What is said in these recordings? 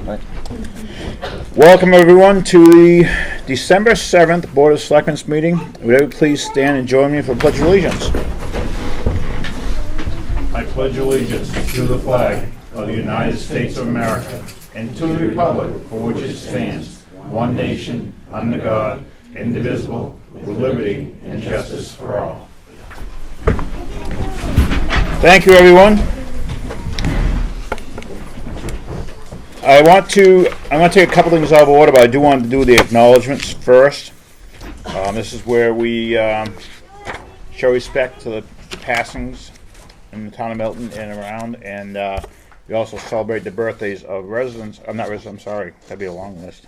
Right. Welcome everyone to the December 7th Board of Selectmen's meeting. Would everyone please stand and join me for Pledge of Allegiance? I pledge allegiance to the flag of the United States of America and to the republic for which it stands, one nation, under God, indivisible, with liberty and justice for all. Thank you, everyone. I want to take a couple things out of order, but I do want to do the acknowledgments first. This is where we show respect to the passings in the town of Milton and around, and we also celebrate the birthdays of residents. I'm sorry, that'd be a long list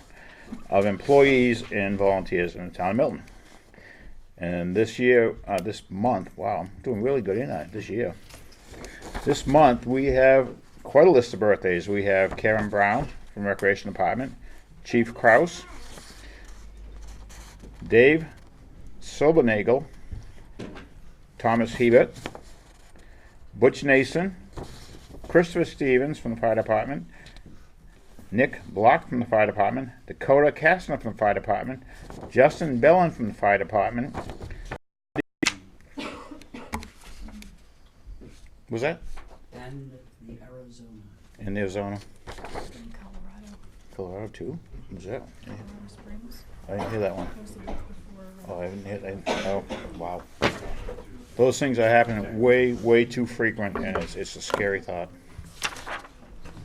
of employees and volunteers in the town of Milton. And this year, this month, wow, I'm doing really good in that this year. This month we have quite a list of birthdays. We have Karen Brown from Recreation Department, Chief Kraus, Dave Silbernagel, Thomas Hebert, Butch Nason, Christopher Stevens from the Fire Department, Nick Block from the Fire Department, Dakota Kastner from the Fire Department, Justin Bellin from the Fire Department. Was that? And the Arizona. In Arizona. In Colorado too? What's that? Colorado Springs. I didn't hear that one. That was the week before. Oh, I didn't hear that. Oh, wow. Those things are happening way too frequent, and it's a scary thought.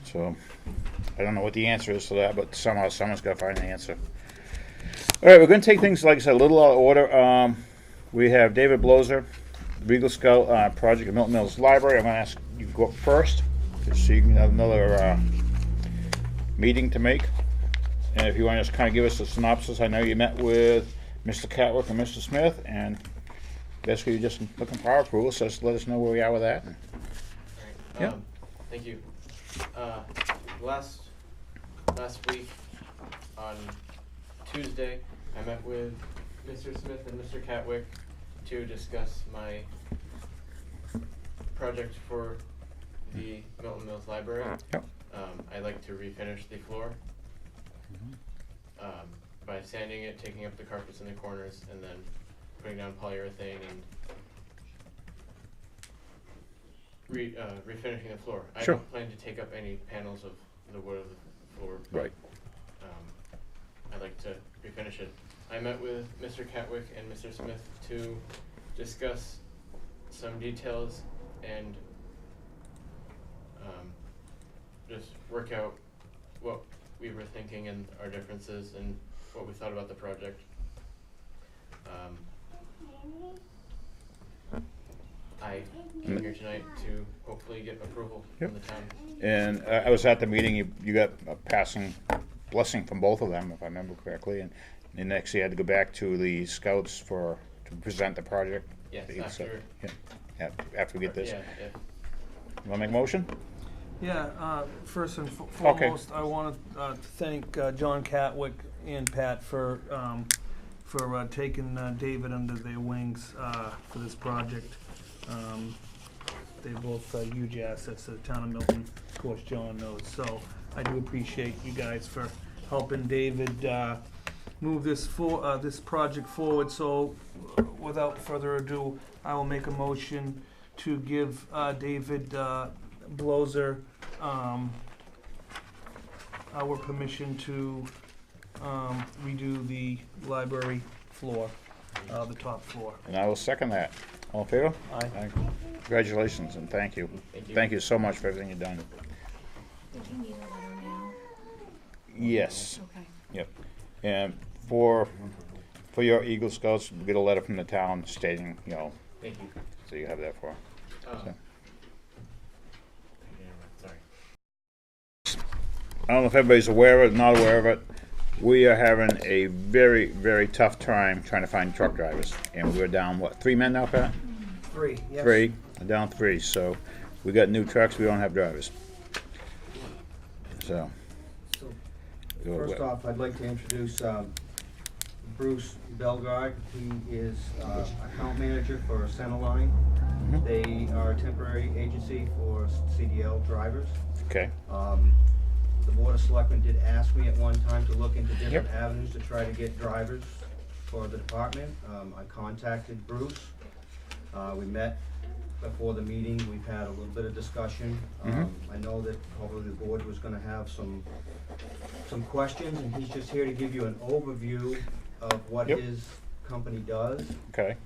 So, I don't know what the answer is to that, but somehow someone's got to find the answer. All right, we're going to take things, like I said, a little out of order. We have David Blozer, Regal Scout project at Milton Mills Library. I'm going to ask you to go up first, just so you can have another meeting to make. And if you want to just kind of give us a synopsis, I know you met with Mr. Catwick and Mr. Smith, and basically you're just looking for our approval, so just let us know where we are with that. All right. Yeah. Thank you. Last week on Tuesday, I met with Mr. Smith and Mr. Catwick to discuss my project for the Milton Mills Library. Yep. I'd like to refinish the floor by sanding it, taking up the carpets in the corners, and then putting down polyurethane and refinishing the floor. I Sure. don't plan to take up any panels of the wood of the floor. Right. I'd like to refinish it. I met with Mr. Catwick and Mr. Smith to discuss some details and just work out what we were thinking and our differences and what we thought about the project. I came here tonight to hopefully get approval from the town. And I was at the meeting, you got a passing blessing from both of them, if I remember correctly, and next you had to go back to the scouts to present the project. Yes, after. After we get this. Yeah. You want to make a motion? Yeah, first and foremost, I want to thank John Catwick and Pat for taking David under their wings for this project. They're both huge assets to the town of Milton, of course John knows. So I do appreciate you guys for helping David move this project forward. So without further ado, I will make a motion to give David Blozer our permission to redo the library floor, the top floor. And I will second that. All in favor? Aye. Congratulations and thank you. Thank you so much for everything you've done. Did you need a letter now? Yes. Okay. Yep. And for your Eagle Scouts, you get a letter from the town stating, Thank you. so you have that for. So. Sorry. I don't know if everybody's aware of it, not aware of it. We are having a very, very tough time trying to find truck drivers. And we're down, 3 men now, Pat? 3, yes. 3. We're down 3. So we got new trucks, we don't have drivers. So. First off, I'd like to introduce Bruce Belgard. He is account manager for Centerline. Mhm. They are a temporary agency for CDL drivers. Okay. the Board of Selectmen did ask me at one time to look into different avenues to try to get drivers for the department. I contacted Bruce. We met before the meeting. We've had a little bit of discussion. I know that probably the board was gonna have some questions, and he's just here to give you an overview of what Yep. his company does. Okay.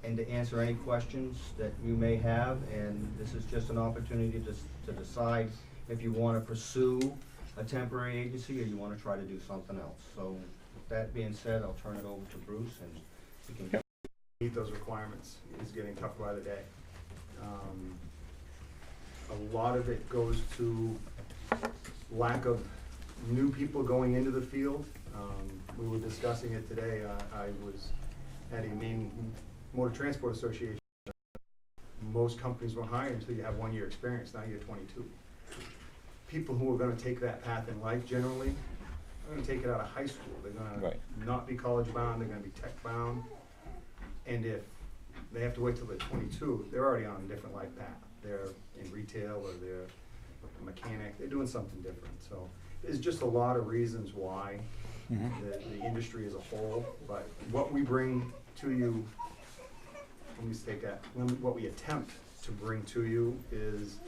And to answer any questions that you may have, and this is just an opportunity to decide if you wanna pursue a temporary agency or you wanna try to do something else. So with that being said, I'll turn it over to Bruce and we can. Yep. Meet those requirements is getting tougher by the day. A lot of it goes to lack of new people going into the field. We were discussing it today. I was at a Maine Motor Transport Association. Most companies won't hire until you have 1 year experience. Now you're 22. People who are gonna take that path in life generally are gonna take it out of high school. They're gonna Right. not be college bound, they're gonna be tech bound. And if they have to wait till they're 22, they're already on a different life path. They're in retail or they're a mechanic, they're doing something different. So there's just a lot of reasons why the industry as a whole, but what we bring to you, let me state that, what we attempt to bring to you is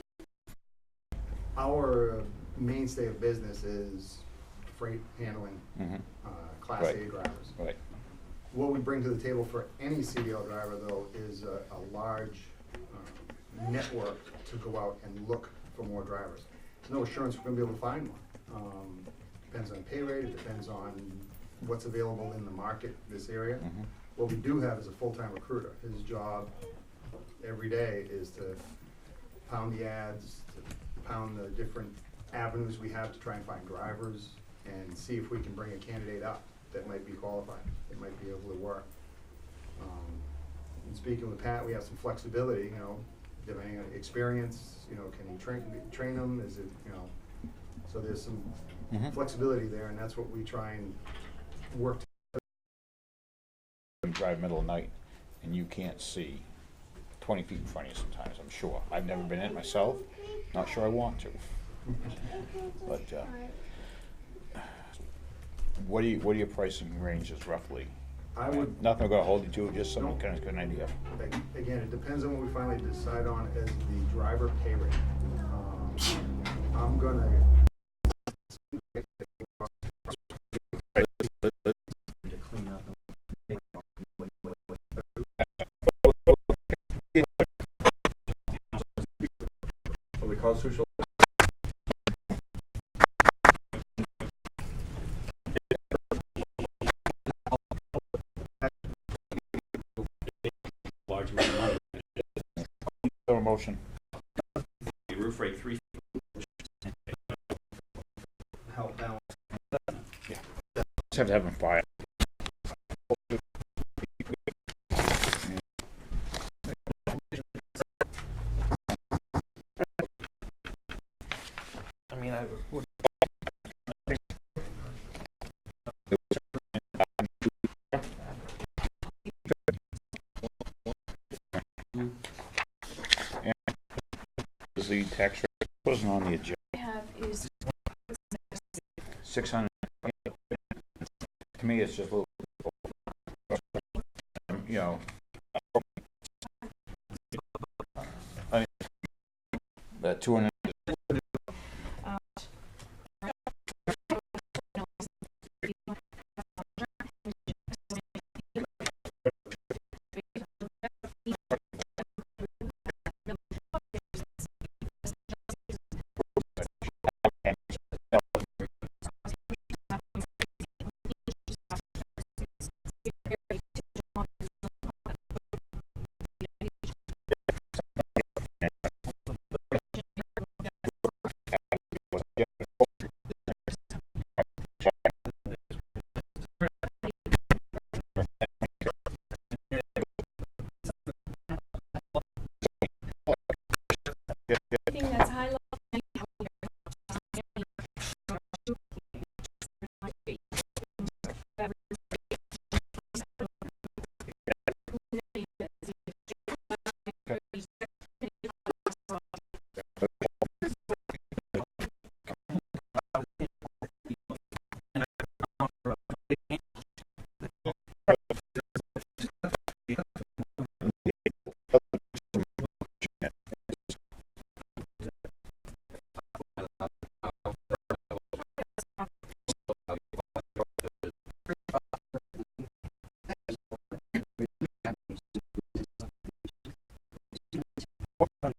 our mainstay of business is freight handling, Class Right. A drivers. Right. What we bring to the table for any CDL driver, though, is a large network to go out and look for more drivers. There's no assurance we're gonna be able to find one. Depends on pay rate, it depends on what's available in the market, this area. What we do have is a full-time recruiter. His job every day is to pound the ads, to pound the different avenues we have to try and find drivers and see if we can bring a candidate up that might be qualified, that might be able to work. And speaking with Pat, we have some flexibility, you know, depending on experience, you know, can he train them, is it, you know, so there's some flexibility there, and that's what we try and work. You drive middle of the night and you can't see 20 feet in front of you sometimes, I'm sure. I've never been in it myself, not sure I want to. But what are your pricing ranges roughly? I would, Nothing gonna hold you to, just some kind of an idea. again, it depends on what we finally decide on as the driver pay rate. I'm gonna, To clean up. what we call social. Large amount of money. So motion. The roof rate 3. Help balance. Just have to have them fire. I mean, I would. Is the tax rate wasn't on the agenda? I have is 600. To me, it's just a little, you know. But 200. 400